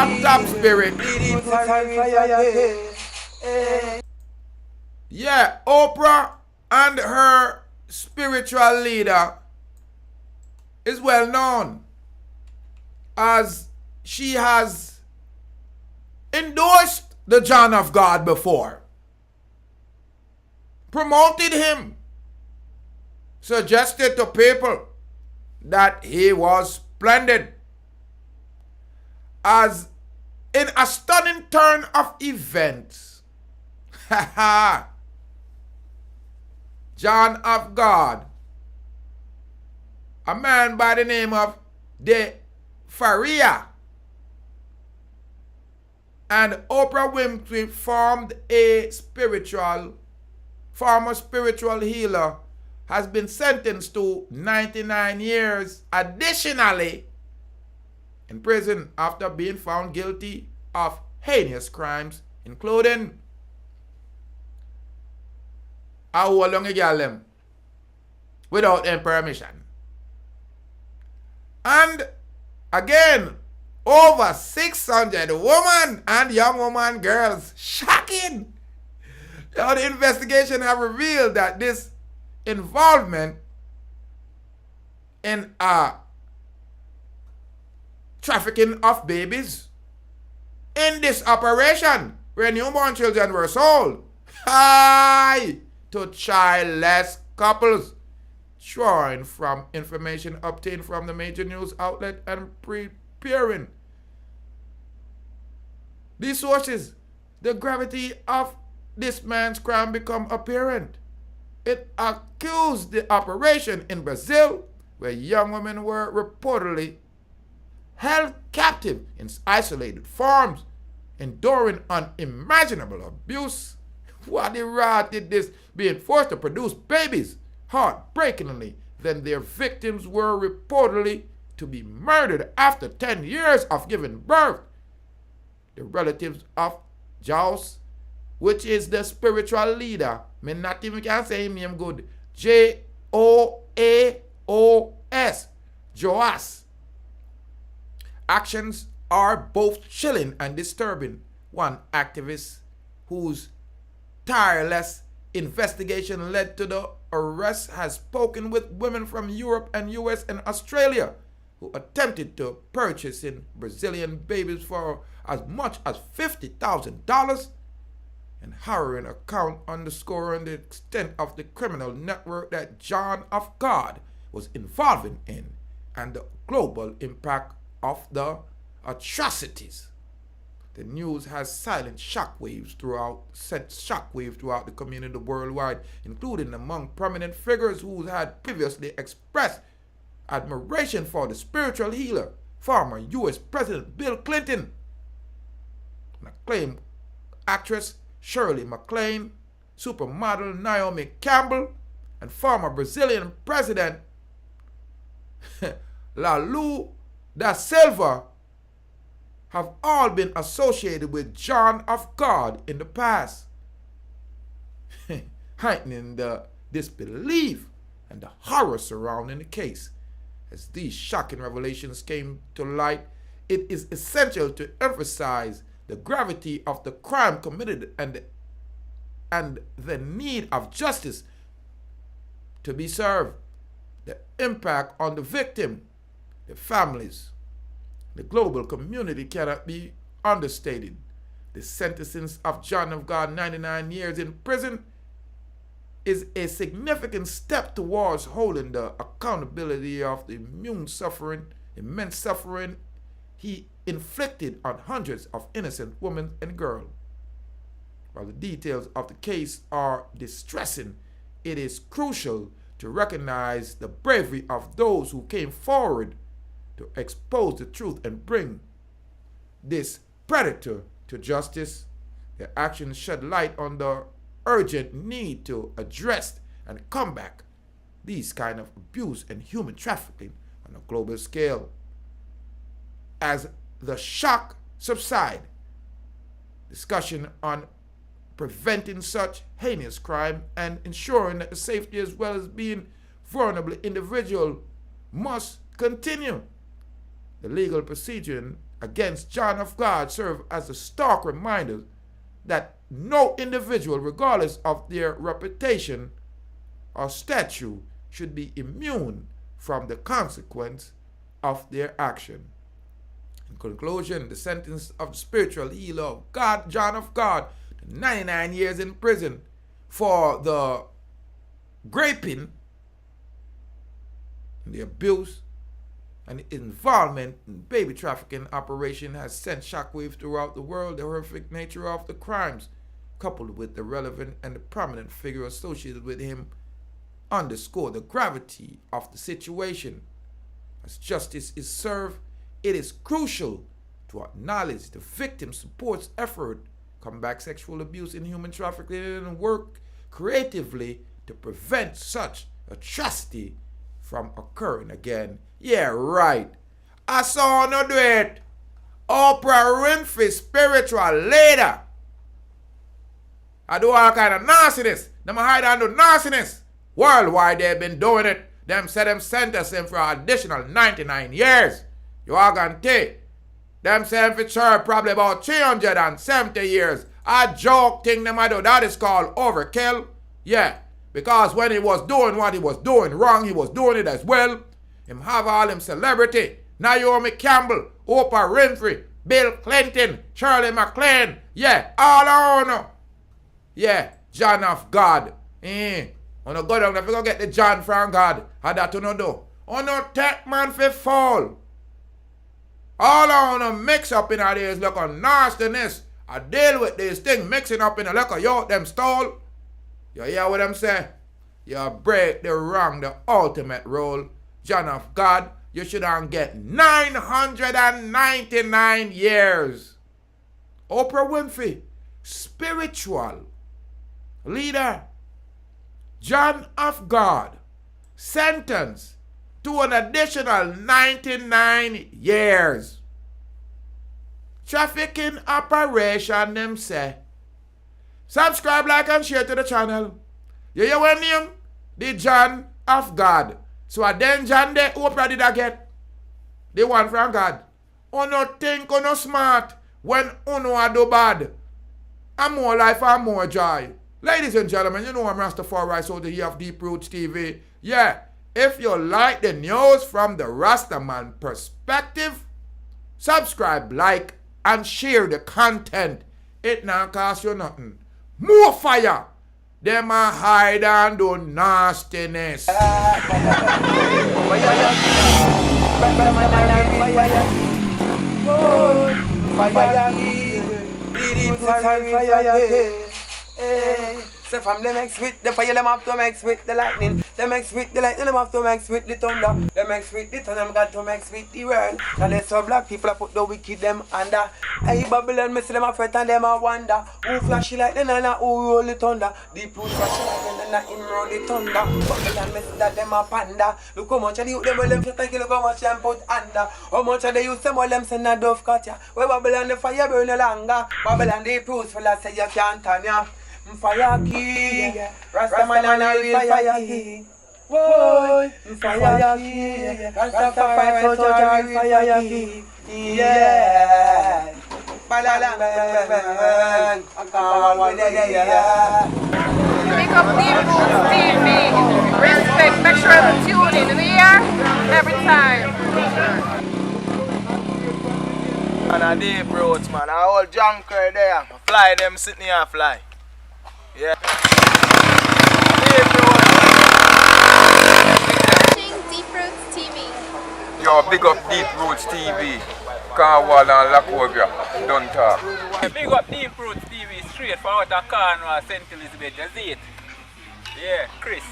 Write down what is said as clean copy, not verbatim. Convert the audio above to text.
locked up spirit. Yeah, Oprah and her spiritual leader is well known as she has endorsed the John of God before, promoted him, suggested to people that he was splendid. As in a stunning turn of events, John of God, a man by the name of DeeprootsTV, and Oprah Winfrey former spiritual healer, has been sentenced to 99 years additionally in prison after being found guilty of heinous crimes, including how long a girl them without any permission. And again, over 600 women and young women, girls. Shocking! Now, the investigation have revealed that this involvement in trafficking of babies in this operation where newborn children were sold to childless couples, drawing from information obtained from the major news outlet and preparing these sources, the gravity of this man's crime become apparent. It accused the operation in Brazil, where young women were reportedly held captive in isolated farms, enduring unimaginable abuse. What the rat did this, being forced to produce babies, heartbreakingly, then their victims were reportedly to be murdered after 10 years of giving birth. The relatives of Jaus, which is the spiritual leader, me not even can say him name good, Joaos, Joas. Actions are both chilling and disturbing. One activist whose tireless investigation led to the arrest has spoken with women from Europe and US and Australia who attempted to purchase in Brazilian babies for as much as $50,000, and harrowing account underscoring the extent of the criminal network that John of God was involved in and the global impact of the atrocities. The news has sent shockwaves throughout the community worldwide, including among prominent figures who had previously expressed admiration for the spiritual healer, former U.S. President Bill Clinton, and acclaimed actress Shirley MacLaine, supermodel Naomi Campbell, and former Brazilian President Lula da Silva have all been associated with John of God in the past, heightening the disbelief and the horror surrounding the case. As these shocking revelations came to light, it is essential to emphasize the gravity of the crime committed and the need of justice to be served. The impact on the victim, the families, the global community cannot be understated. The sentencing of John of God 99 years in prison is a significant step towards holding the accountability of the immense suffering he inflicted on hundreds of innocent women and girls. While the details of the case are distressing, it is crucial to recognize the bravery of those who came forward to expose the truth and bring this predator to justice. Their actions shed light on the urgent need to address and combat these kind of abuse and human trafficking on a global scale. As the shock subsides, discussion on preventing such heinous crime and ensuring that the safety as well as being vulnerable individual must continue. The legal procedure against John of God serve as a stark reminder that no individual, regardless of their reputation or stature, should be immune from the consequence of their action. In conclusion, the sentence of the spiritual healer of God, John of God, 99 years in prison for the raping, the abuse, and involvement in baby trafficking operation has sent shockwaves throughout the world. The horrific nature of the crimes, coupled with the relevant and the prominent figure associated with him, underscore the gravity of the situation. As justice is served, it is crucial to acknowledge the victim support's effort, combat sexual abuse and human trafficking, and work creatively to prevent such atrocity from occurring again. Yeah, right. I saw no do it. Oprah Winfrey, spiritual leader. I do all kind of nastiness. Them hide and do nastiness. Worldwide they've been doing it. Them say them sentence him for an additional 99 years. You all gonna take. Them say him for sure probably about 370 years. A joke thing them I do. That is called overkill. Yeah. Because when he was doing what he was doing wrong, he was doing it as well. Him have all him celebrity. Naomi Campbell, Oprah Winfrey, Bill Clinton, Shirley MacLaine. Yeah, all on. Yeah, John of God. On a go down, if you go get the John from God, how that you no do? On no take man for fall. All on mix up in our days look on nastiness. I deal with these things mixing up in a look of yo them stall. You hear what I'm saying? You break the wrong, the ultimate rule. John of God, you should get 999 years. Oprah Winfrey, spiritual leader. John of God, sentenced to an additional 99 years. Trafficking operation, them say. Subscribe, like, and share to the channel. You hear what name? The John of God. So then John de Oprah did I get? The one from God. Uno think uno smart when uno a do bad. And more life and more joy. Ladies and gentlemen, you know I'm Rastafari, so the here of DeeprootsTV. Yeah, if you like the news from the Rastaman perspective, subscribe, like, and share the content. It not cost you nothing. More fire. Them a hide and do nastiness. So from them mix with the fire, them have to mix with the lightning. Them mix with the lightning, them have to mix with the thunder. Them mix with the thunder, them got to mix with the world. And they so black people put the wicked them under. Hey Babylon, me see them a fret and them a wonder. Who flashy like them and who roll the thunder. Deep root flashy like them and him roll the thunder. Babylon, me see that them a panda. Look how much of the youth them well them fret and kill, look how much them put under. How much of the youth them well them send a dove cut ya. Where Babylon the fire burn no longer. Babylon the proofs full of say you can't turn ya. Fire king, Rastaman and a real fire king. Whoa, fire king, Rastafari soldier real fire king. Yeah, Pick up DeeprootsTV. Respect, make sure to tune in here every time. Man, a deep roots, man. A whole junker there. Fly them sitting here and fly. Yeah. DeeprootsTV. Yo, big up DeeprootsTV. Carwall and Lacovia. Don't talk. Big up DeeprootsTV straight from out of Cornwall, St. Elizabeth. You see it? Yeah, Chris.